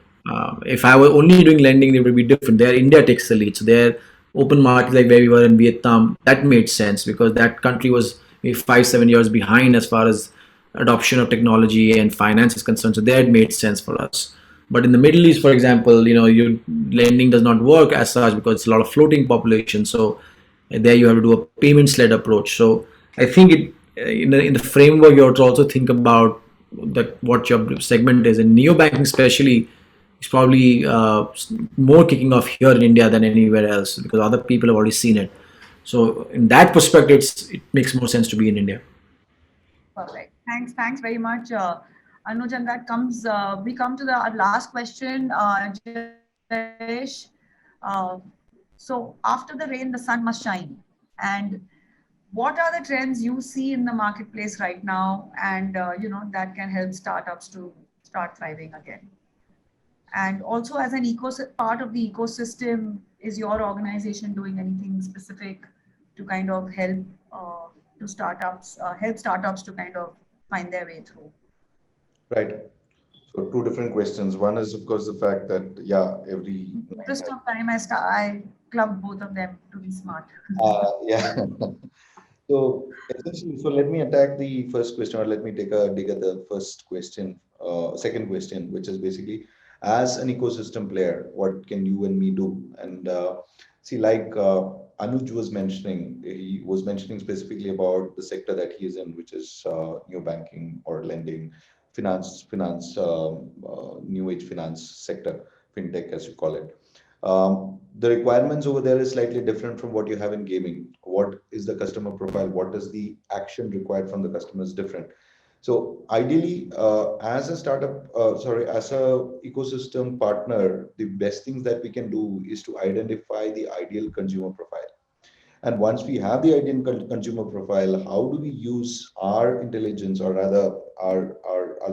if I were only doing lending, it would be different. There, India takes the lead. So there, open markets like where we were in Vietnam, that made sense because that country was maybe 5 7 years behind as far as adoption of technology and finance is concerned. So there, it made sense for us. But in the Middle East, for example, your lending does not work as such because it's a lot of floating population. So there you have to do a payments-led approach. So I think in the framework you have to also think about that what your segment is. And neo banking especially is probably more kicking off here in India than anywhere else because other people have already seen it. So in that perspective, it makes more sense to be in India. Perfect. Thanks very much, Anuj. And that comes, we come to the our last question, Jayesh. Uh, so after the rain, the sun must shine. And what are the trends you see in the marketplace right now, and that can help startups to start thriving again? And also, as an part of the ecosystem, is your organization doing anything specific to kind of help startups to kind of find their way through? Right. So two different questions. One is, of course, the fact that, yeah, every In the line interest has, of time, I clubbed both of them to be smart. yeah. So essentially, so let me attack the first question, or let me take a dig at the first question, second question, which is basically, as an ecosystem player, what can you and me do? And see, like Anuj was mentioning, he was mentioning specifically about the sector that he is in, which is new banking or lending, new age finance sector, fintech as you call it. The requirements over there is slightly different from what you have in gaming. What is the customer profile? What is the action required from the customer is different. So ideally, as a startup, as a ecosystem partner, the best things that we can do is to identify the ideal consumer profile. And once we have the ideal consumer profile, how do we use our intelligence, or rather our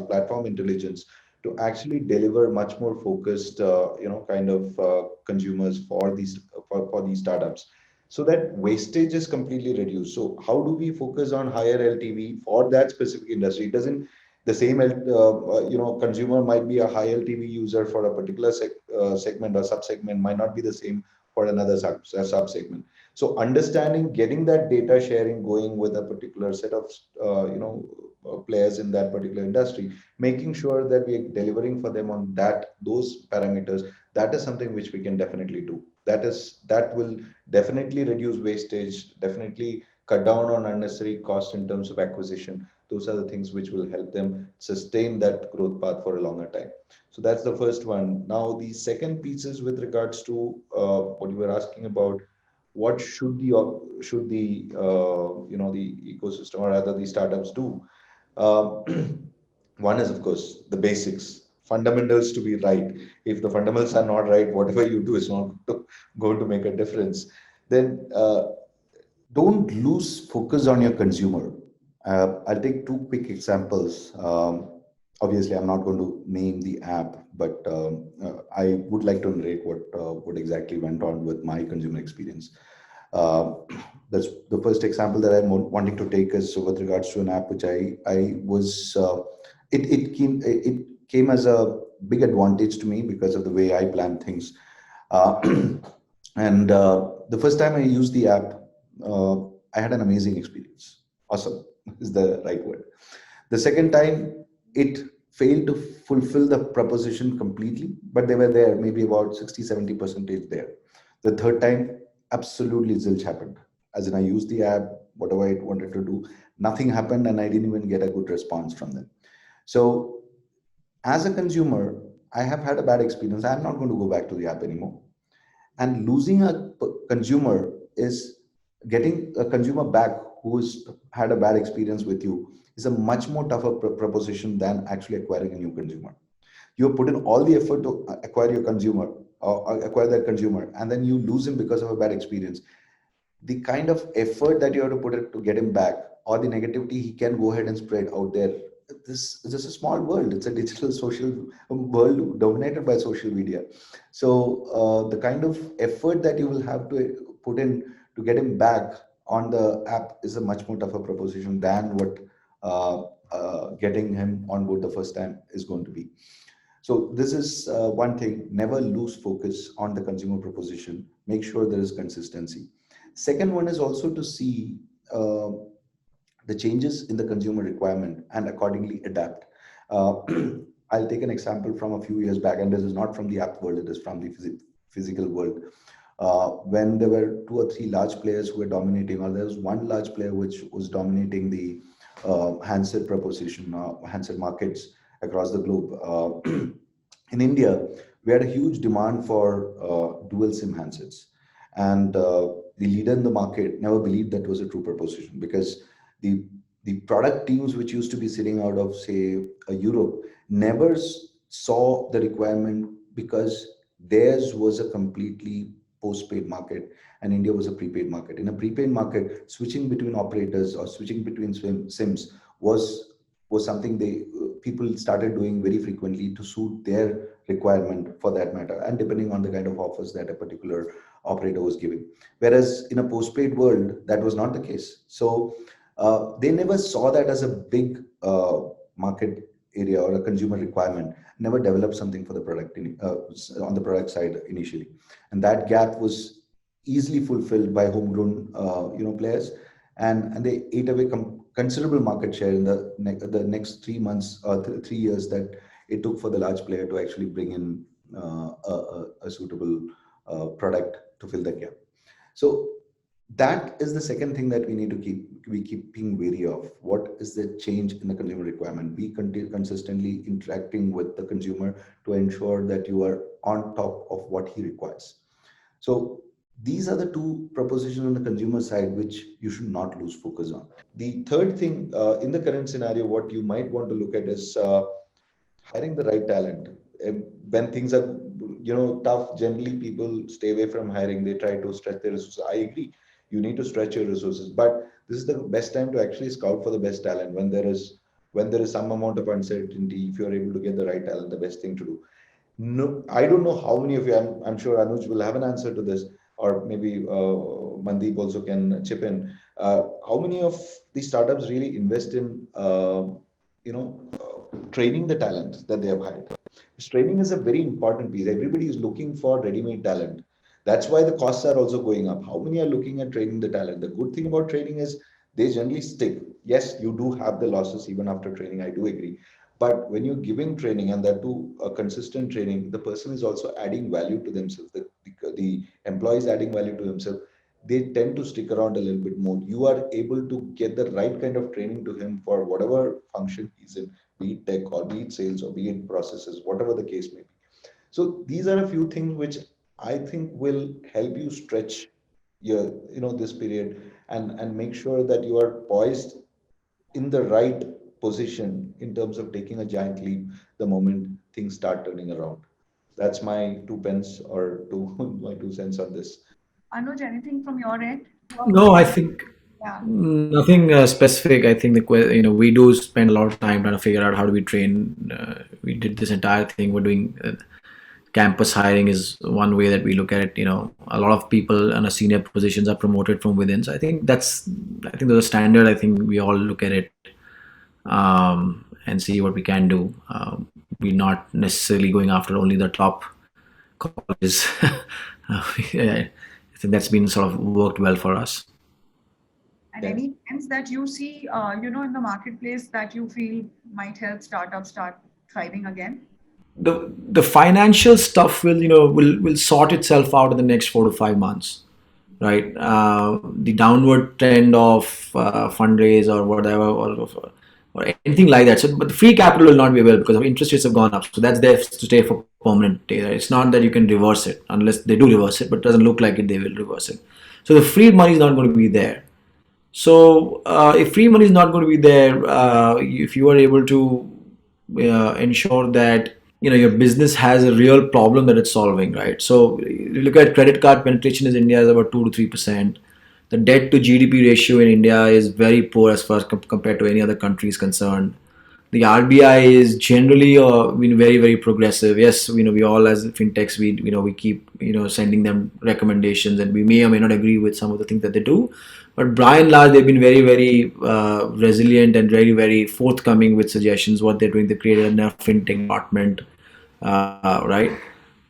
platform intelligence, to actually deliver much more focused, kind of consumers for these startups, so that wastage is completely reduced. So how do we focus on higher LTV for that specific industry? It doesn't the same consumer might be a high LTV user for a particular segment or sub-segment, might not be the same for another sub-segment. So understanding, getting that data sharing going with a particular set of players in that particular industry, making sure that we are delivering for them on those parameters, that is something which we can definitely do. That will definitely reduce wastage, definitely cut down on unnecessary cost in terms of acquisition. Those are the things which will help them sustain that growth path for a longer time. So that's the first one. Now the second piece is with regards to what you were asking about. What the ecosystem, or rather the startups, do? Uh, One is, of course, the basics, fundamentals to be right. If the fundamentals are not right, whatever you do is not going to make a difference. Then don't lose focus on your consumer. I'll take two quick examples. Obviously, I'm not going to name the app, but I would like to narrate what exactly went on with my consumer experience. Uh, that's the first example that I'm wanting to take is with regards to an app which I was it came as a big advantage to me because of the way I plan things. Uh, and the first time I used the app, uh, I had an amazing experience. Awesome is the right word. The second time, it failed to fulfill the proposition completely, but they were there, maybe about 60-70% there. The third time, absolutely zilch happened. As in, I used the app, whatever I wanted to do, nothing happened, and I didn't even get a good response from them. So, as a consumer, I have had a bad experience. I'm not going to go back to the app anymore. And losing a consumer is getting a consumer back who's had a bad experience with you is a much more tougher proposition than actually acquiring a new consumer. You put in all the effort to acquire your consumer, or acquire that consumer, and then you lose him because of a bad experience. The kind of effort that you have to put it to get him back, or the negativity he can go ahead and spread out there. This is just a small world. It's a digital social world dominated by social media. So the kind of effort that you will have to put in to get him back on the app is a much more tougher proposition than what getting him on board the first time is going to be. So this is one thing. Never lose focus on the consumer proposition. Make sure there is consistency. Second one is also to see uh, the changes in the consumer requirement and accordingly adapt. Uh, I'll take an example from a few years back, and this is not from the app world, it is from the physical world. When there were two or three large players who were dominating, or there was one large player which was dominating the handset proposition, handset markets across the globe. In India, we had a huge demand for dual SIM handsets. And the leader in the market never believed that was a true proposition, because the the product teams which used to be sitting out of, say, Europe, never saw the requirement, because theirs was a completely postpaid market and India was a prepaid market. In a prepaid market, switching between operators or switching between SIMs was something people started doing very frequently to suit their requirement for that matter, and depending on the kind of offers that a particular operator was giving. Whereas in a postpaid world, that was not the case. So they never saw that as a big market area or a consumer requirement. Never developed something for the product on the product side initially, and that gap was easily fulfilled by homegrown players, and they ate away considerable market share in the next 3 months or 3 years that it took for the large player to actually bring in a suitable product to fill the gap. So that is the second thing that we keep being wary of. What is the change in the consumer requirement? Be consistently interacting with the consumer to ensure that you are on top of what he requires. So these are the two propositions on the consumer side which you should not lose focus on. The third thing, in the current scenario, what you might want to look at is hiring the right talent. When things are, tough, generally people stay away from hiring. They try to stretch their resources. I agree, you need to stretch your resources, but this is the best time to actually scout for the best talent. When there is some amount of uncertainty, if you are able to get the right talent, the best thing to do. No, I don't know how many of you. I'm sure Anuj will have an answer to this, or maybe Mandeep also can chip in. How many of the startups really invest in, training the talent that they have hired? Training is a very important piece. Everybody is looking for ready-made talent. That's why the costs are also going up. How many are looking at training the talent? The good thing about training is they generally stick. Yes, you do have the losses even after training. I do agree. But when you're giving training, and that too a consistent training, the person is also adding value to themselves. The employee is adding value to himself. They tend to stick around a little bit more. You are able to get the right kind of training to him for whatever function he's in, be it tech or be it sales or be it processes, whatever the case may be. So these are a few things which I think will help you stretch this period, and make sure that you are poised in the right position in terms of taking a giant leap the moment things start turning around. That's my two pence or two my 2 cents on this. Anuj, anything from your end? No, I think Yeah. nothing specific. I think we do spend a lot of time trying to figure out how do we train. We did this entire thing. We're doing campus hiring is one way that we look at it. A lot of people in a senior positions are promoted from within. So I think there's a standard. I think we all look at it and see what we can do. We're not necessarily going after only the top colleges. Yeah, I think that's been sort of worked well for us. And Yeah. any trends that you see, in the marketplace that you feel might help startups start thriving again? The financial stuff will sort itself out in the next 4 to 5 months, right? The downward trend of fundraise or whatever, or anything like that. So, but the free capital will not be available because of interest rates have gone up. So that's there to stay for permanent. It's not that you can reverse it unless they do reverse it, but it doesn't look like it. They will reverse it. So the free money is not going to be there. So if free money is not going to be there, if you are able to ensure that your business has a real problem that it's solving, right? So you look at credit card penetration in India is about 2 to 3%. The debt to GDP ratio in India is very poor as far as compared to any other country is concerned. The RBI is generally been very very progressive. Yes, we all as fintechs we keep sending them recommendations, and we may or may not agree with some of the things that they do, but by and large they've been very very resilient and very very forthcoming with suggestions what they're doing. They created a fintech department, right?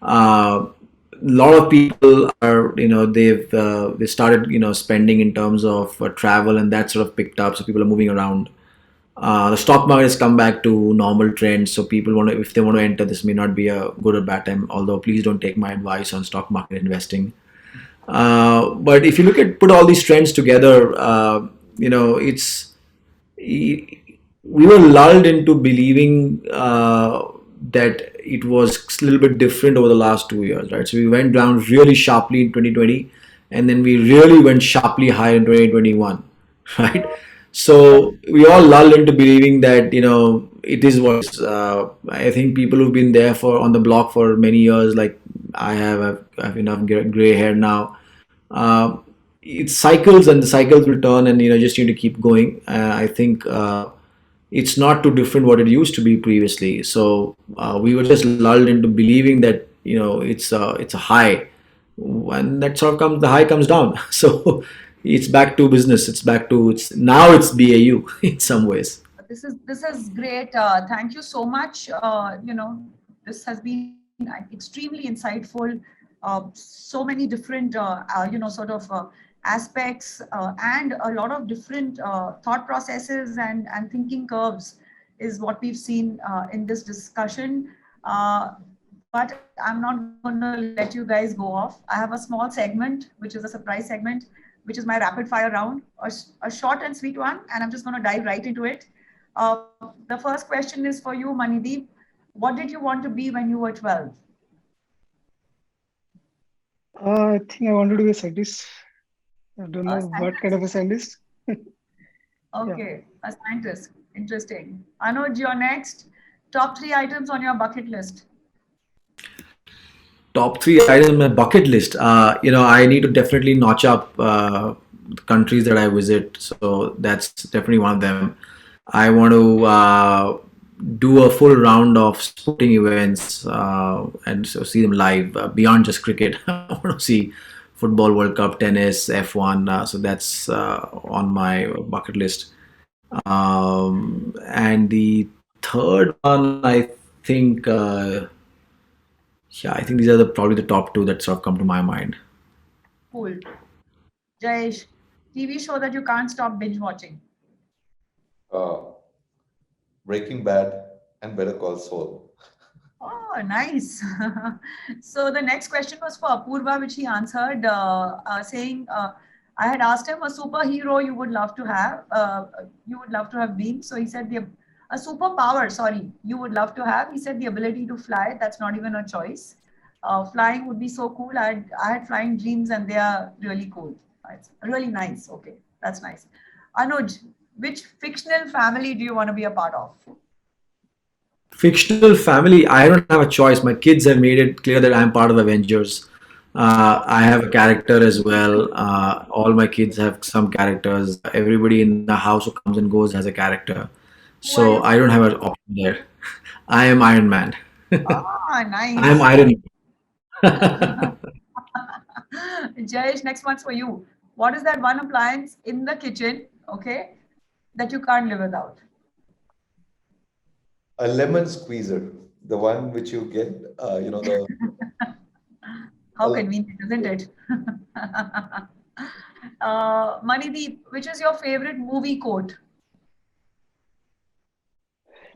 A lot of people are they started spending in terms of travel, and that sort of picked up, so people are moving around. The stock market has come back to normal trends, so people want to, if they want to enter, this may not be a good or bad time. Although, please don't take my advice on stock market investing. But if you put all these trends together, it's we were lulled into believing that it was a little bit different over the last 2 years, right? So we went down really sharply in 2020, and then we really went sharply higher in 2021, right? So we all lulled into believing that it is what it is. I think people who've been there for on the block for many years, like I have enough gray hair now. Uh, it's cycles, and the cycles will turn, and just need to keep going. I think it's not too different what it used to be previously. So we were just lulled into believing that it's a high, when that sort of comes, the high comes down. So it's back to business. It's BAU in some ways. This is great. Thank you so much. This has been extremely insightful. So many different, sort of aspects and a lot of different thought processes and thinking curves is what we've seen in this discussion. But I'm not going to let you guys go off. I have a small segment, which is a surprise segment, which is my rapid fire round, a short and sweet one, and I'm just going to dive right into it. The first question is for you, Manideep. What did you want to be when you were 12? I think I wanted to be a scientist. I don't A know what kind scientist. of a scientist. Yeah. Okay, a scientist. Interesting. Anuj, you're next. Top three items on your bucket list. Top three items on my bucket list. I need to definitely notch up the countries that I visit. So that's definitely one of them. I want to do a full round of sporting events and so see them live beyond just cricket. I want to see football, World Cup, tennis, F1. So that's on my bucket list. And the third one, I think, yeah, I think these are probably the top two that sort of come to my mind. Cool. Jayesh, TV show that you can't stop binge watching. Uh, Breaking Bad and Better Call Saul. Oh, nice. So the next question was for Apurva, which he answered, saying, I had asked him a superhero you would love to have been. So he said a superpower, sorry, you would love to have. He said the ability to fly. That's not even a choice. Flying would be so cool. I had flying dreams, and they are really cool. It's really nice. Okay, that's nice. Anuj, which fictional family do you want to be a part of? Fictional family, I don't have a choice. My kids have made it clear that I'm part of Avengers. I have a character as well. All my kids have some characters. Everybody in the house who comes and goes has a character. Who are So your I don't have an option there. I am Iron Man. Ah, I am nice. Iron Man. Jayesh, next one's for you. What is that one appliance in the kitchen, okay, that you can't live without? A lemon squeezer, the one which you get, the How convenient, isn't it? Manideep, which is your favorite movie quote?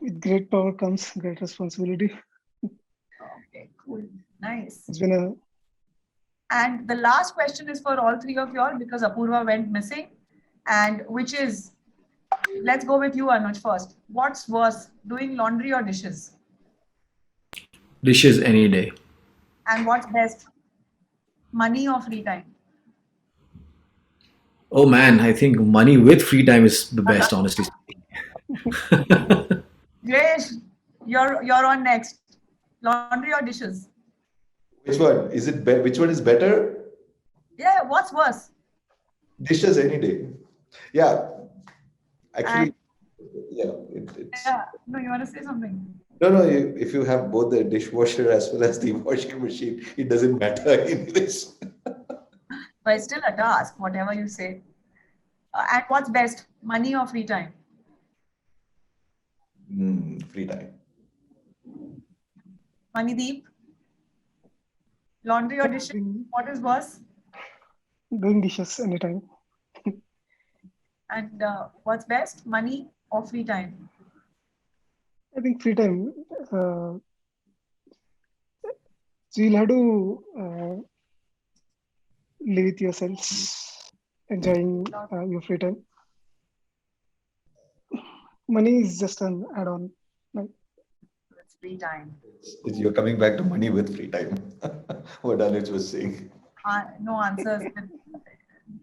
With great power comes great responsibility. Okay, cool. Nice. It's been a And the last question is for all three of y'all because Apurva went missing. And which is, let's go with you, Anuj, first. What's worse, doing laundry or dishes? Dishes any day. And what's best, money or free time? Oh man, I think money with free time is the best, honestly speaking. Jayesh, you're on next. Laundry or dishes? which one is it? Which one is better? Yeah, what's worse? Dishes any day. Yeah, And actually, yeah, it's yeah, no, you want to say something? no, no. If you have both the dishwasher as well as the washing machine, it doesn't matter in this. But it's still a task, whatever you say. And what's best, money or free time? Free time. Manideep, laundry or dishes? doing, What is worse? doing dishes anytime. And what's best, money or free time? I think free time. Uh, so you'll have to live with yourselves, enjoying your free time. Money is just an add-on. Like, It's free time. You're coming back to money with free time. What Anuj was saying. No answers,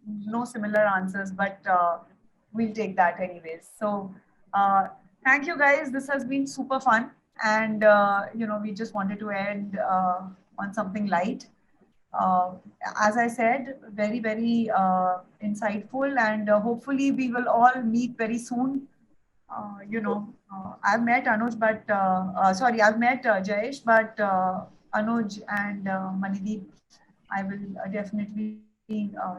no similar answers, but we'll take that anyways. So, uh, thank you guys. This has been super fun, and we just wanted to end on something light. Uh, as I said, very, very insightful, and hopefully we will all meet very soon. I've met Anuj, but sorry, I've met Jayesh, but Anuj and Manideep, I will definitely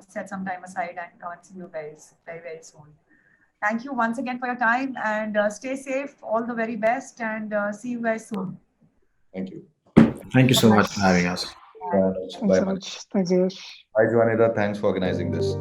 set some time aside and come and see you guys very, very soon. Thank you once again for your time and stay safe. All the very best and see you guys soon. Thank you. Thank you so much for having thanks, us. Bye, Anuj. thanks Bye, so Mani. much. Thanks, Yash. Bye, Juanita. Thanks for organizing this.